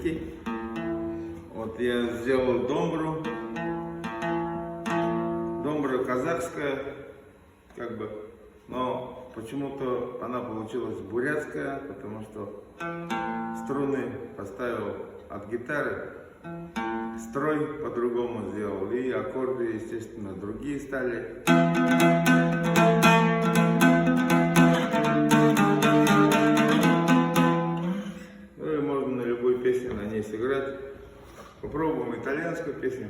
прийти. Вот я сделал домбру. Домбра казахская, как бы, но почему-то она получилась бурятская, потому что струны поставил от гитары, строй по-другому сделал, и аккорды, естественно, другие стали. Ну и можно на любой песне на ней сыграть. Попробуем итальянскую песню.